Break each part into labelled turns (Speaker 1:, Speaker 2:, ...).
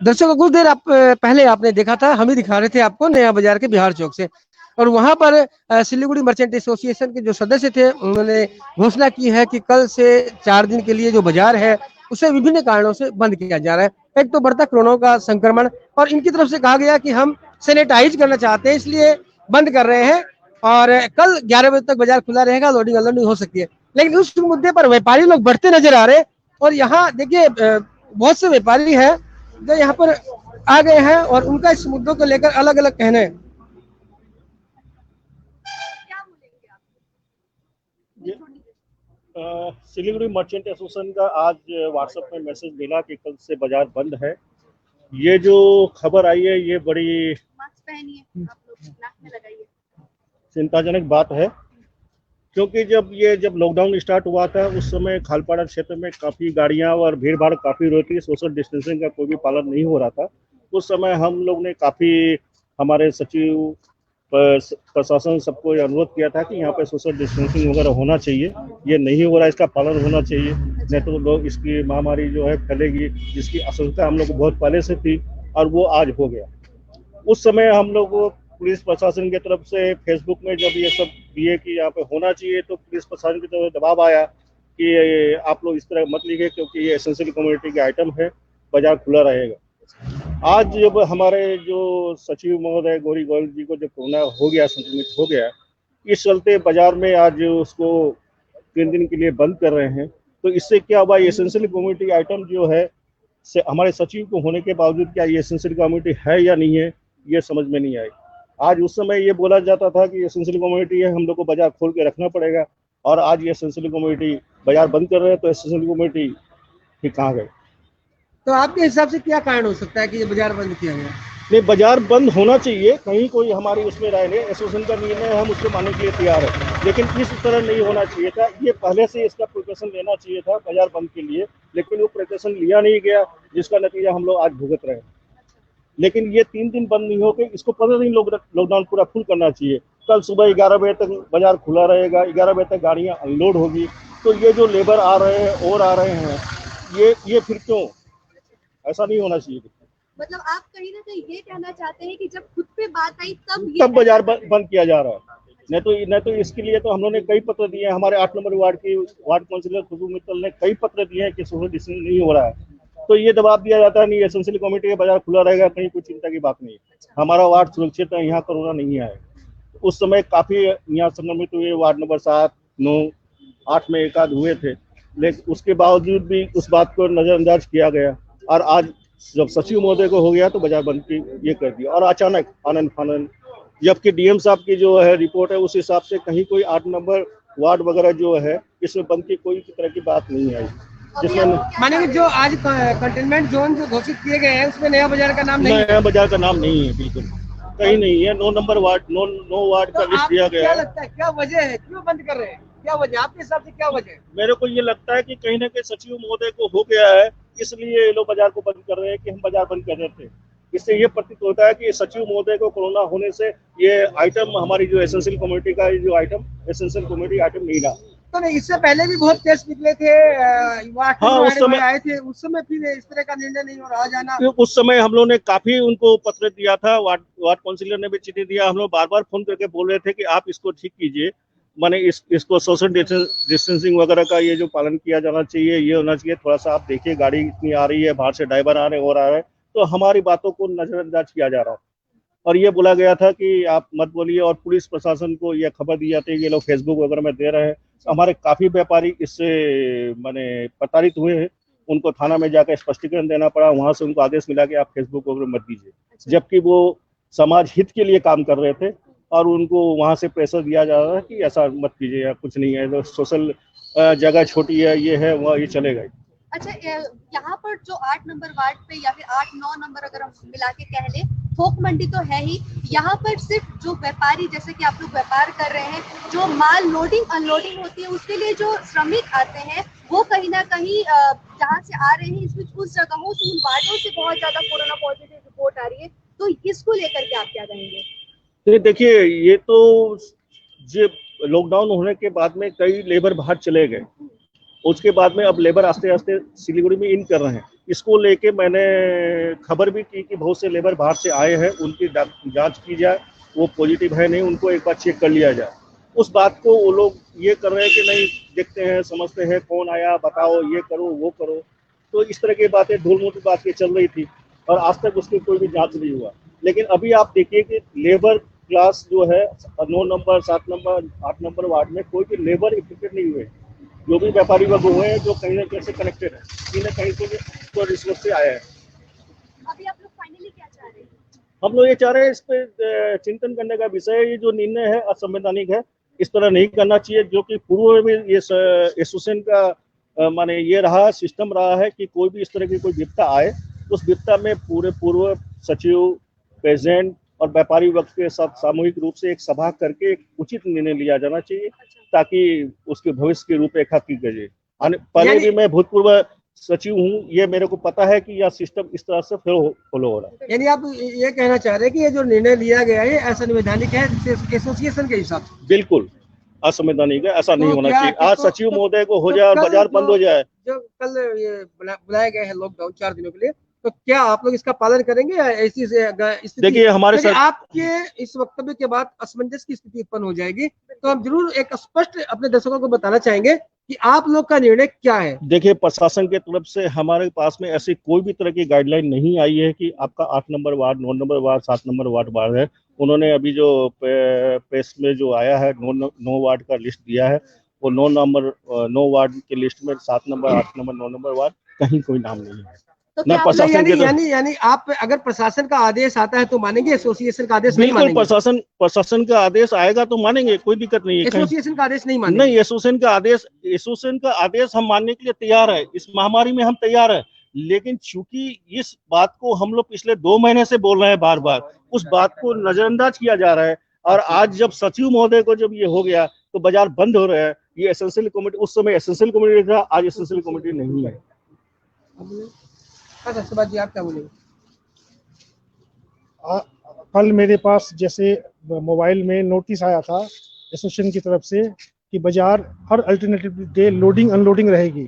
Speaker 1: दर्शकों कुछ देर आप पहले आपने देखा था, हम ही दिखा रहे थे आपको नया बाजार के बिहार चौक से, और वहां पर सिलीगुड़ी मर्चेंट एसोसिएशन के जो सदस्य थे उन्होंने घोषणा की है कि कल से 4 दिन के लिए जो बाजार है उसे विभिन्न कारणों से बंद किया जा रहा है। एक तो बढ़ता कोरोना का संक्रमण, और इनकी तरफ से कहा गया कि हम सैनिटाइज करना चाहते हैं इसलिए बंद कर रहे हैं, और कल 11 बजे तक बाजार खुला रहेगा, लोडिंग अनलोडिंग हो सकती है। लेकिन उस मुद्दे पर व्यापारी लोग बढ़ते नजर आ रहे हैं, और यहाँ देखिए बहुत से व्यापारी हैं जो यहाँ पर आ गए हैं और उनका इस मुद्दों को लेकर अलग अलग कहने हैं।
Speaker 2: सिलीगुड़ी मर्चेंट एसोसिएशन का आज व्हाट्सएप में मैसेज मिला कि कल से बाजार बंद है। ये जो खबर आई है ये बड़ी चिंताजनक बात है, क्योंकि जब लॉकडाउन स्टार्ट हुआ था उस समय खालपाड़ा क्षेत्र में काफ़ी गाड़ियां और भीड़ भाड़ काफ़ी रहती है, सोशल डिस्टेंसिंग का कोई भी पालन नहीं हो रहा था। उस समय हम लोग ने काफ़ी हमारे सचिव प्रशासन सबको अनुरोध किया था कि यहाँ पे सोशल डिस्टेंसिंग वगैरह होना चाहिए, ये नहीं हो रहा है, इसका पालन होना चाहिए, नहीं तो लोग इसकी महामारी जो है फैलेगी, जिसकी आशंका हम लोग को बहुत पहले से थी और वो आज हो गया। उस समय हम लोग पुलिस प्रशासन की तरफ से फेसबुक में जब ये सब दिए कि यहाँ पे होना चाहिए, तो पुलिस प्रशासन की तरफ दबाव आया कि आप लोग इस तरह मत लिखिए क्योंकि ये एसेंशियल कम्युनिटी का आइटम है, बाजार खुला रहेगा। आज जब हमारे जो सचिव महोदय गौरी गोयल जी को जब कोरोना हो गया, संक्रमित हो गया, इस चलते बाजार में आज उसको 3 दिन के लिए बंद कर रहे हैं। तो इससे क्या हुआ, एसेंशियल कम्युनिटी आइटम जो है से हमारे सचिव को होने के बावजूद क्या ये एसेंशियल कम्युनिटी है या नहीं है, ये समझ में नहीं आई। आज उस समय ये बोला जाता था कि एसेंशियल कम्युनिटी है, हम लोग को बाजार खोल के रखना पड़ेगा, और आज ये एसेंशियल कम्युनिटी बाजार बंद कर रहे हैं, तो एसेंशियल कम्युनिटी ठीक कहाँ गए?
Speaker 1: तो आपके हिसाब से क्या कारण हो सकता है कि ये बाजार बंद किया गया?
Speaker 2: नहीं, बाजार बंद होना चाहिए, कहीं कोई हमारी उसमें राय नहीं, एसोसिएशन का निर्णय है, हम उसको मानने के लिए तैयार है, लेकिन इस तरह नहीं होना चाहिए था। ये पहले से इसका प्रिकॉशन लेना चाहिए था बाजार बंद के लिए, लेकिन वो प्रिकॉशन लिया नहीं गया, जिसका नतीजा हम लोग आज भुगत रहे हैं। लेकिन ये 3 दिन बंद नहीं होकर इसको 15 दिन लॉकडाउन पूरा फुल करना चाहिए। कल सुबह 11 बजे तक बाजार खुला रहेगा, 11 बजे तक गाड़ियाँ अनलोड होगी, तो ये जो लेबर आ रहे हैं और आ रहे हैं, ये फिर क्यों? ऐसा नहीं होना चाहिए।
Speaker 3: मतलब आप कहीं ना कहीं ये कहना चाहते हैं कि जब खुद पे बात आई तब
Speaker 2: बाजार बंद किया जा रहा है। नहीं तो इसके लिए तो हम लोगों ने कई पत्र दिए हैं, हमारे 8 नंबर वार्ड की वार्ड काउंसिलर खुशबू मित्तल ने कई पत्र दिए हैं कि सोशल डिस्टेंसिंग नहीं हो रहा है, तो ये दबाव दिया जाता है नहीं एसेंशियल कम्युनिटी का बाजार खुला रहेगा, कहीं कोई चिंता की बात नहीं है, हमारा वार्ड सुरक्षित है, यहाँ कोरोना नहीं आए। उस समय काफ़ी यहाँ संक्रमित हुए, वार्ड नंबर 7, 9, 8 में एकाध हुए थे, लेकिन उसके बावजूद भी उस बात को नज़रअंदाज किया गया, और आज जब सचिव महोदय को हो गया तो बाजार बंद की ये कर दिया, और अचानक आनंद फानंद, जबकि डीएम साहब की जो है रिपोर्ट है उस हिसाब से कहीं कोई 8 नंबर वार्ड वगैरह जो है इसमें बंद की कोई तरह की बात नहीं आई। जिसमें
Speaker 1: माने जो आज कंटेनमेंट जोन जो घोषित किए गए हैं उसमें नया बाजार का नाम नहीं है?
Speaker 2: नया बाजार का नाम नहीं है, बिल्कुल कहीं नहीं है। 9 नंबर वार्ड 9 वार्ड का लिस्ट दिया गया है।
Speaker 1: क्या लगता है क्या वजह है, क्यों बंद कर रहे हैं, क्या वजह आपके हिसाब से क्या वजह है?
Speaker 2: मेरे को ये लगता है कि कहीं ना कहीं सचिव महोदय को हो गया है, इसलिए ये लोग बाजार को बंद कर रहे हैं कि हम बाजार बंद कर रहे थे। इससे ये प्रतीत होता है कि सचिव महोदय को कोरोना होने से ये आइटम हमारी जो एसेंशियल कम्युनिटी का जो आइटम एसेंशियल कम्युनिटी आइटम नहीं रहा।
Speaker 1: तो नहीं, इससे पहले भी बहुत केस निकले थे,
Speaker 2: हाँ, उस समय
Speaker 1: आए थे, उस समय फिर इस तरह का निर्णय नहीं हो रहा जाना।
Speaker 2: उस समय हम लोग ने काफी उनको पत्र दिया था, वार्ड काउंसिलर ने भी चिट्ठी दिया, हम लोग बार बार फोन करके बोल रहे थे कि आप इसको ठीक कीजिए, माने इसको सोशल डिस्टेंसिंग वगैरह का ये जो पालन किया जाना चाहिए, ये होना चाहिए, थोड़ा सा आप देखिए गाड़ी इतनी आ रही है, बाहर से ड्राइवर आ रहे हैं और आ रहे हैं, तो हमारी बातों को नजरअंदाज किया जा रहा है, और ये बोला गया था कि आप मत बोलिए, और पुलिस प्रशासन को ये खबर दी जाती है कि ये लोग फेसबुक वगैरह में दे रहे हैं। हमारे काफी व्यापारी इससे माने प्रताड़ित हुए हैं, उनको थाना में जाकर स्पष्टीकरण देना पड़ा, वहां से उनको आदेश मिला कि आप फेसबुक वगैरह मत दीजिए, जबकि वो समाज हित के लिए काम कर रहे थे, और उनको वहां से प्रेशर दिया जा रहा है कि ऐसा मत कीजिए या कुछ नहीं है, तो सोशल जगह छोटी है, ये है वह, ये चलेगा।
Speaker 3: अच्छा, यहाँ पर जो 8 नंबर वार्ड पे या फिर 8-9 नंबर अगर हम मिला के कह लें, थोक मंडी तो है ही, यहाँ पर सिर्फ जो व्यापारी जैसे कि आप लोग व्यापार कर रहे हैं, जो माल लोडिंग अनलोडिंग होती है उसके लिए जो श्रमिक आते हैं वो कहीं ना कहीं जहाँ से आ रहे हैं, इसमें उस जगहों से, उन वार्डों से बहुत ज्यादा कोरोना पॉजिटिव रिपोर्ट आ रही है, तो इसको लेकर के आप क्या कहेंगे?
Speaker 2: देखिए, ये तो जो लॉकडाउन होने के बाद में कई लेबर बाहर चले गए, उसके बाद में अब लेबर आस्ते आस्ते सिलीगुड़ी में इन कर रहे हैं, इसको लेके मैंने खबर भी की कि बहुत से लेबर बाहर से आए हैं, उनकी जांच की जाए, वो पॉजिटिव है नहीं, उनको एक बार चेक कर लिया जाए। उस बात को वो लोग ये कर रहे हैं कि नहीं, देखते हैं, समझते हैं, कौन आया, बताओ, ये करो, वो करो। तो इस तरह की बातें, धूल-मूल बातें चल रही थी और आज तक उसकी कोई भी जांच नहीं हुआ। लेकिन अभी आप देखिए कि लेबर क्लास जो है 9 नंबर, 7 नंबर, 8 नंबर वार्ड में कोई भी लेबर इफेक्टेड नहीं हुए। जो भी व्यापारी वर्ग हुए हैं, जो कहीं ना कहीं से कनेक्टेड है, कहीं ना कहीं से तो रिसोर्स से आया है।
Speaker 3: अभी आप लोग फाइनली क्या चाह रहे हैं?
Speaker 2: हम लोग ये चाह रहे हैं, इस पे चिंतन करने का विषय है। ये जो निर्णय है असंवैधानिक है, इस तरह नहीं करना चाहिए। जो कि पूर्व में ये एसोसिएशन का माने ये रहा, सिस्टम रहा है कि कोई भी इस तरह की कोई विपदा आए, उस विपदा में पूरे पूर्व सचिव, प्रेसिडेंट और व्यापारी वर्ग के साथ सामूहिक रूप से एक सभा करके एक उचित निर्णय लिया जाना चाहिए, ताकि उसके भविष्य की रूपरेखा की जाए। पहले भी मैं भूतपूर्व सचिव हूँ, ये मेरे को पता है कि यह सिस्टम इस तरह से फॉलो हो रहा है।
Speaker 1: यानी आप ये कहना चाह रहे हैं कि ये जो निर्णय लिया गया है असंवैधानिक है एसोसिएशन के हिसाब से?
Speaker 2: बिल्कुल असंवैधानिक है, ऐसा नहीं होना चाहिए। आज सचिव महोदय को हो
Speaker 1: तो
Speaker 2: जाए और बाजार बंद हो जाए।
Speaker 1: जो कल ये बुलाया गया है लॉकडाउन 4 दिनों के लिए, तो क्या आप लोग इसका पालन करेंगे या ऐसी स्थिति?
Speaker 2: देखिए हमारे
Speaker 1: आपके इस वक्तव्य के बाद असमंजस की स्थिति उत्पन्न हो जाएगी, तो हम जरूर एक स्पष्ट अपने दर्शकों को बताना चाहेंगे कि आप लोग का निर्णय क्या है।
Speaker 2: देखिए, प्रशासन की तरफ से हमारे पास में ऐसी कोई भी तरह की गाइडलाइन नहीं आई है कि आपका 8 number ward, 9 number ward, 7 number ward है। उन्होंने अभी जो प्रेस में जो आया है 9 वार्ड का लिस्ट दिया है, वो 9 वार्ड के लिस्ट में 7 नंबर, 8 नंबर, 9 नंबर वार्ड कहीं कोई नाम नहीं है।
Speaker 3: तो
Speaker 1: यानी आप अगर प्रशासन का आदेश आता है तो मानेंगे, एसोसिएशन का आदेश नहीं
Speaker 2: बिल्कुल
Speaker 1: मानेंगे?
Speaker 2: प्रशासन का आदेश आएगा तो मानेंगे, कोई दिक्कत नहीं है।
Speaker 1: एसोसिएशन का आदेश नहीं मानेंगे?
Speaker 2: नहीं, एसोसिएशन का आदेश हम मानने के लिए तैयार है। इस महामारी में हम तैयार है, लेकिन चूंकि इस बात को हम लोग पिछले 2 महीने से बोल रहे हैं, बार बार उस बात को नजरअंदाज किया जा रहा है। और आज जब सचिव महोदय को जब ये हो गया तो बाजार बंद हो रहा है। ये एसेंशियल कम्युनिटी, उस समय एसेंशियल कम्युनिटी था, आज एसेंशियल कम्युनिटी नहीं है।
Speaker 1: जी आप क्या बोलेंगे?
Speaker 4: कल मेरे पास जैसे मोबाइल में नोटिस आया था एसोसिएशन की तरफ से कि बाजार हर अल्टरनेटिव डे लोडिंग अनलोडिंग रहेगी।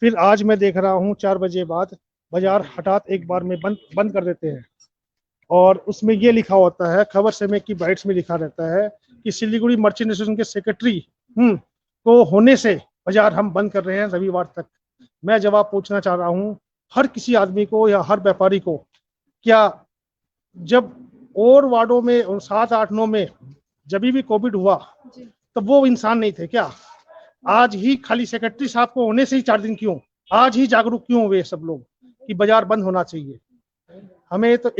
Speaker 4: फिर आज मैं देख रहा हूँ 4 बजे बाद बाजार हठात एक बार में बंद कर देते हैं। और उसमें ये लिखा होता है, खबर समय की बाइट्स में लिखा रहता है कि सिलीगुड़ी मर्चेंट एसोसिएशन के सेक्रेटरी को होने से बाजार हम बंद कर रहे हैं रविवार तक। मैं जवाब पूछना चाह रहा हूँ हर किसी आदमी को या हर व्यापारी को, क्या जब और वार्डों में 7, 8, 9 में जब भी कोविड हुआ तब वो इंसान नहीं थे क्या? आज ही खाली सेक्रेटरी साहब को होने से ही 4 दिन क्यों, आज ही जागरूक क्यों हुए सब लोग कि बाजार बंद होना चाहिए? हमें तो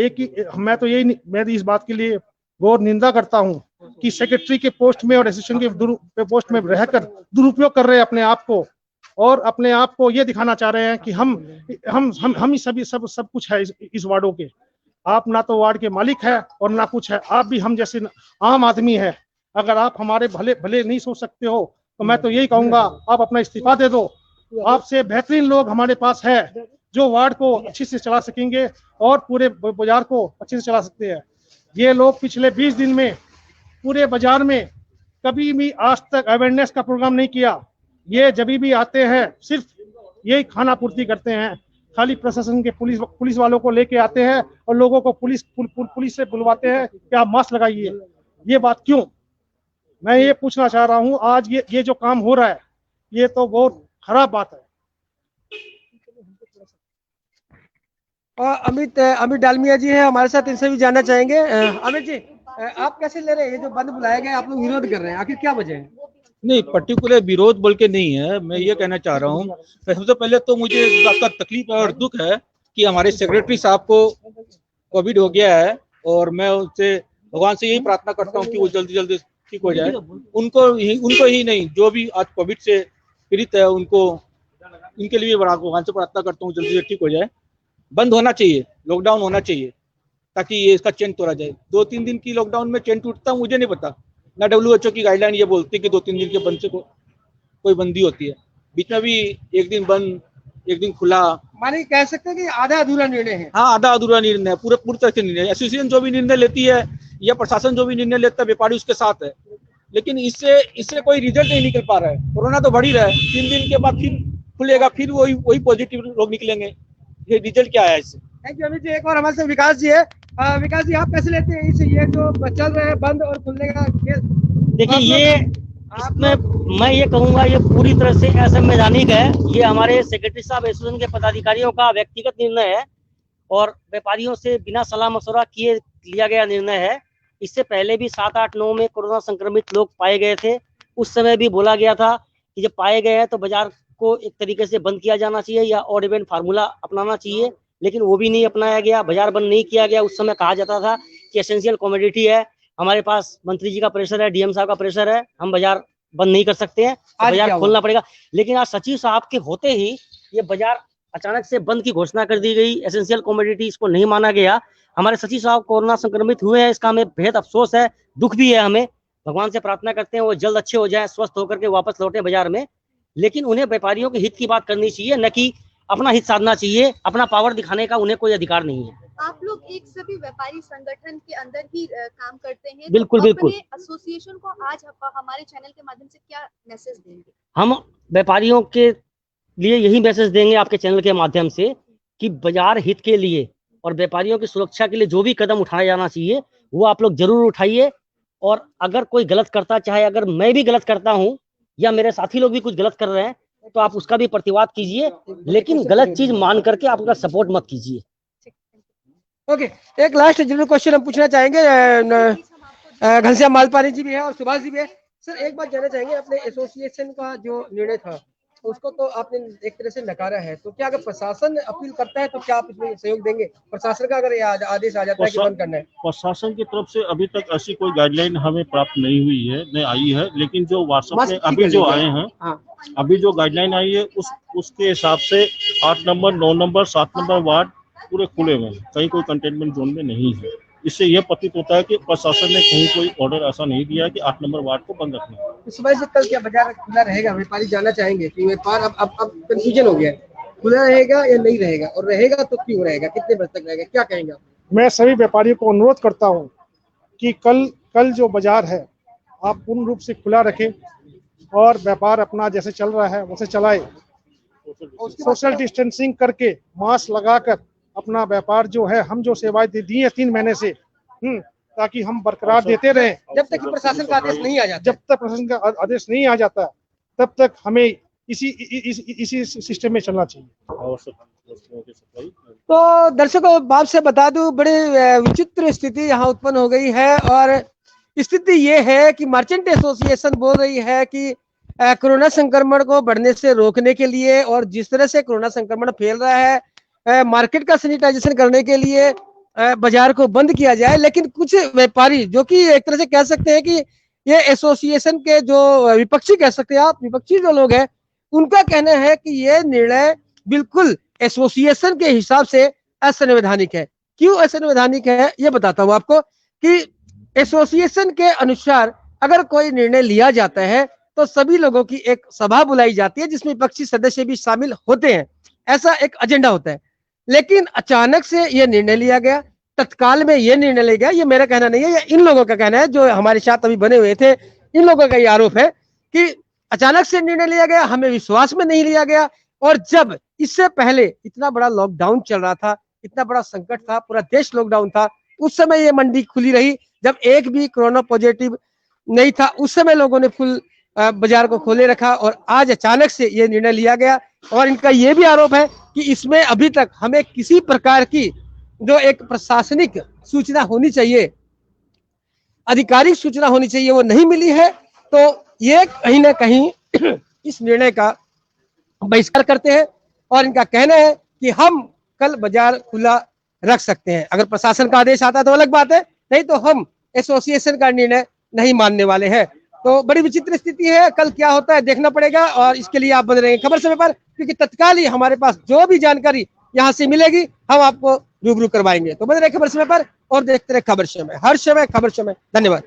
Speaker 4: मैं इस बात के लिए गौर निंदा करता हूं कि सेक्रेटरी के पोस्ट में और एसोसिएशन के पोस्ट में रहकर दुरुपयोग कर रहे हैं अपने आप को, और अपने आप को ये दिखाना चाह रहे हैं कि हम ही सभी सब कुछ है इस वार्डों के। आप ना तो वार्ड के मालिक है और ना कुछ है, आप भी हम जैसे आम आदमी है। अगर आप हमारे भले नहीं सोच सकते हो तो मैं तो यही कहूंगा, आप अपना इस्तीफा दे दो। आपसे बेहतरीन लोग हमारे पास है जो वार्ड को अच्छे से चला सकेंगे और पूरे बाजार को अच्छे से चला सकते हैं। ये लोग पिछले 20 दिन में पूरे बाजार में कभी भी आज तक अवेयरनेस का प्रोग्राम नहीं किया। ये जब भी आते हैं सिर्फ यही खाना पूर्ति करते हैं, खाली प्रशासन के पुलिस वालों को लेके आते हैं और लोगों को पुलिस से बुलवाते हैं कि आप मास्क लगाइए। ये बात क्यों? मैं ये पूछना चाह रहा हूँ। आज ये जो काम हो रहा है ये तो बहुत खराब बात है।
Speaker 1: अमित डालमिया जी है हमारे साथ, इनसे भी जानना चाहेंगे। अमित जी, आप कैसे ले रहे हैं? ये जो बंद बुलाया गया, आप लोग विरोध कर रहे हैं, आखिर क्या वजह है?
Speaker 5: नहीं, पर्टिकुलर विरोध बोल के नहीं है। मैं ये कहना चाह रहा हूँ, सबसे पहले तो मुझे इस बात का तकलीफ और दुख है कि हमारे सेक्रेटरी साहब को कोविड हो गया है, और मैं उससे भगवान से यही प्रार्थना करता हूँ कि वो जल्दी जल्दी ठीक हो जाए। उनको ही नहीं, जो भी आज कोविड से पीड़ित है उनके लिए भगवान से प्रार्थना करता हूँ जल्दी से ठीक हो जाए। बंद होना चाहिए, लॉकडाउन होना चाहिए, ताकि ये इसका चेन तोड़ा जाए। 2-3 दिन की लॉकडाउन में चेन टूटता मुझे नहीं पता, ना WHO की गाइडलाइन ये बोलती कि 2-3 दिन के बंद से कोई बंदी होती है। बीच में भी एक दिन बंद एक दिन खुला,
Speaker 1: माने कह सकते हैं कि आधा अधूरा निर्णय है।
Speaker 5: हाँ, आधा अधूरा निर्णय है, पूरी तरह से निर्णय। एसोसिएशन जो भी निर्णय लेती है या प्रशासन जो भी निर्णय लेता है, व्यापारी उसके साथ है, लेकिन इससे कोई रिजल्ट नहीं निकल पा रहा है। कोरोना तो बढ़ ही रहा है, 3 दिन के बाद फिर खुलेगा, फिर वही पॉजिटिव लोग निकलेंगे। ये रिजल्ट क्या आया इससे।
Speaker 1: Thank you Amit ji. एक और हमारे साथ विकास जी है। विकास जी, आप कैसे लेते हैं इसे, ये जो चल रहे हैं बंद और खुलने का खेल?
Speaker 6: देखिए, ये इसमें मैं ये कहूंगा, ये पूरी तरह से असंवैधानिक है। ये हमारे सेक्रेटरी साहब एसोसिएशन के पदाधिकारियों का व्यक्तिगत निर्णय है और व्यापारियों से बिना सलाह मशवरा किए लिया गया निर्णय है। इससे पहले भी 7, 8, 9 में कोरोना संक्रमित लोग पाए गए थे। उस समय भी बोला गया था कि जब पाए गए हैं तो बाजार को एक तरीके से बंद किया जाना चाहिए या ऑड इवन फार्मूला अपनाना चाहिए, लेकिन वो भी नहीं अपनाया गया, बाजार बंद नहीं किया गया। उस समय कहा जाता था कि एसेंशियल कमोडिटी है, हमारे पास मंत्री जी का प्रेशर है, डीएम साहब का प्रेशर है, हम बाजार बंद नहीं कर सकते हैं, तो बाजार खोलना पड़ेगा। लेकिन आज सचिव साहब के होते ही ये बाजार अचानक से बंद की घोषणा कर दी गई। एसेंशियल कमोडिटी इसको नहीं माना गया। हमारे सचिव साहब कोरोना संक्रमित हुए हैं, इसका हमें बेहद अफसोस है, दुख भी है। हमें भगवान से प्रार्थना करते हैं वो जल्द अच्छे हो जाए, स्वस्थ होकर के वापस लौटे बाजार में। लेकिन उन्हें व्यापारियों के हित की बात करनी चाहिए, न कि अपना हित साधना चाहिए। अपना पावर दिखाने का उन्हें कोई अधिकार नहीं है।
Speaker 3: आप लोग एक सभी व्यापारी संगठन के अंदर ही काम करते हैं,
Speaker 6: बिल्कुल,
Speaker 3: तो
Speaker 6: बिल्कुल।
Speaker 3: अपने एसोसिएशन को आज हमारे चैनल के माध्यम से क्या मैसेज देंगे?
Speaker 6: हम व्यापारियों के लिए यही मैसेज देंगे आपके चैनल के माध्यम से कि बाजार हित के लिए और व्यापारियों की सुरक्षा के लिए जो भी कदम उठाया जाना चाहिए वो आप लोग जरूर उठाइए। और अगर कोई गलत करता, चाहे अगर मैं भी गलत करता हूं या मेरे साथी लोग भी कुछ गलत कर रहे हैं, तो आप उसका भी प्रतिवाद कीजिए, लेकिन गलत चीज मान करके आप उसका सपोर्ट मत कीजिए।
Speaker 1: ओके, एक लास्ट जरूर क्वेश्चन हम पूछना चाहेंगे। घनश्याम मालपानी जी भी है और सुभाष जी भी है। सर, एक बात जानना चाहेंगे, अपने एसोसिएशन का जो निर्णय था उसको तो आपने एक तरह से नकारा है, तो क्या अगर प्रशासन अपील करता है तो क्या आप इसमें सहयोग देंगे? प्रशासन का अगर ये आदेश आ जाता है कि बंद करना है?
Speaker 2: प्रशासन की तरफ से अभी तक ऐसी कोई गाइडलाइन हमें प्राप्त नहीं हुई है, नहीं आई है। लेकिन जो व्हाट्सएप में अभी जो आए हैं, अभी जो गाइडलाइन आई है उसके हिसाब से 8 नंबर, 9 नंबर, 7 नंबर वार्ड पूरे खुले हुए हैं, कहीं कोई कंटेनमेंट जोन में नहीं है। इससे यह प्रतीत होता है कि प्रशासन ने कहीं कोई ऑर्डर ऐसा नहीं दिया कि 8 नंबर वार्ड को बंद रखना है।
Speaker 1: इस वजह से कल क्या बाजार खुला रहेगा? व्यापारी जानना चाहेंगे कि व्यापार अब कंफ्यूजन हो गया है, खुला रहेगा या नहीं रहेगा, और रहेगा तो क्यों रहेगा, कितने बजे तक रहेगा, क्या कहेंगे आप?
Speaker 4: मैं सभी व्यापारियों को अनुरोध करता हूं कि कल जो बाजार है आप पूर्ण रूप से खुला रखें और व्यापार अपना जैसे चल रहा है वैसे चलाए। सोशल डिस्टेंसिंग करके, मास्क लगाकर अपना व्यापार जो है, हम जो सेवाएं दी है 3 महीने से, ताकि हम बरकरार देते रहें
Speaker 1: जब तक प्रशासन का आदेश नहीं आ जाता।
Speaker 4: जब तक प्रशासन का आदेश नहीं आ जाता तब तक हमें इसी सिस्टम में चलना चाहिए।
Speaker 1: तो दर्शकों, बाप से बता दूं, बड़े विचित्र स्थिति यहाँ उत्पन्न हो गई है। और स्थिति ये है कि मर्चेंट एसोसिएशन बोल रही है कि कोरोना संक्रमण को बढ़ने से रोकने के लिए और जिस तरह से कोरोना संक्रमण फैल रहा है, मार्केट का सैनिटाइजेशन करने के लिए बाजार को बंद किया जाए। लेकिन कुछ व्यापारी, जो कि एक तरह से कह सकते हैं कि ये एसोसिएशन के जो विपक्षी कह सकते हैं आप, विपक्षी जो लोग हैं, उनका कहना है कि ये निर्णय बिल्कुल एसोसिएशन के हिसाब से असंवैधानिक है। क्यों असंवैधानिक है ये बताता हूं आपको कि एसोसिएशन के अनुसार अगर कोई निर्णय लिया जाता है तो सभी लोगों की एक सभा बुलाई जाती है जिसमें विपक्षी सदस्य भी शामिल होते हैं, ऐसा एक एजेंडा होता है। लेकिन अचानक से यह निर्णय लिया गया, तत्काल में यह निर्णय लिया गया। ये मेरा कहना नहीं है, ये इन लोगों का कहना है जो हमारे साथ अभी बने हुए थे। इन लोगों का ये आरोप है कि अचानक से निर्णय लिया गया, हमें विश्वास में नहीं लिया गया। और जब इससे पहले इतना बड़ा लॉकडाउन चल रहा था, इतना बड़ा संकट था, पूरा देश लॉकडाउन था, उस समय ये मंडी खुली रही जब एक भी कोरोना पॉजिटिव नहीं था। उस समय लोगों ने फुल बाजार को खोले रखा और आज अचानक से ये निर्णय लिया गया। और इनका ये भी आरोप है कि इसमें अभी तक हमें किसी प्रकार की जो एक प्रशासनिक सूचना होनी चाहिए, आधिकारिक सूचना होनी चाहिए, वो नहीं मिली है। तो ये कहीं ना कहीं इस निर्णय का बहिष्कार करते हैं और इनका कहना है कि हम कल बाजार खुला रख सकते हैं। अगर प्रशासन का आदेश आता है तो अलग बात है, नहीं तो हम एसोसिएशन का निर्णय नहीं मानने वाले हैं। तो बड़ी विचित्र स्थिति है, कल क्या होता है देखना पड़ेगा और इसके लिए आप बने रहेंगे खबर समय पर, क्योंकि तत्काल ही हमारे पास जो भी जानकारी यहाँ से मिलेगी हम आपको रूबरू करवाएंगे। तो बने रहे खबर समय पर और देखते रहे खबर समय, हर समय खबर समय। धन्यवाद।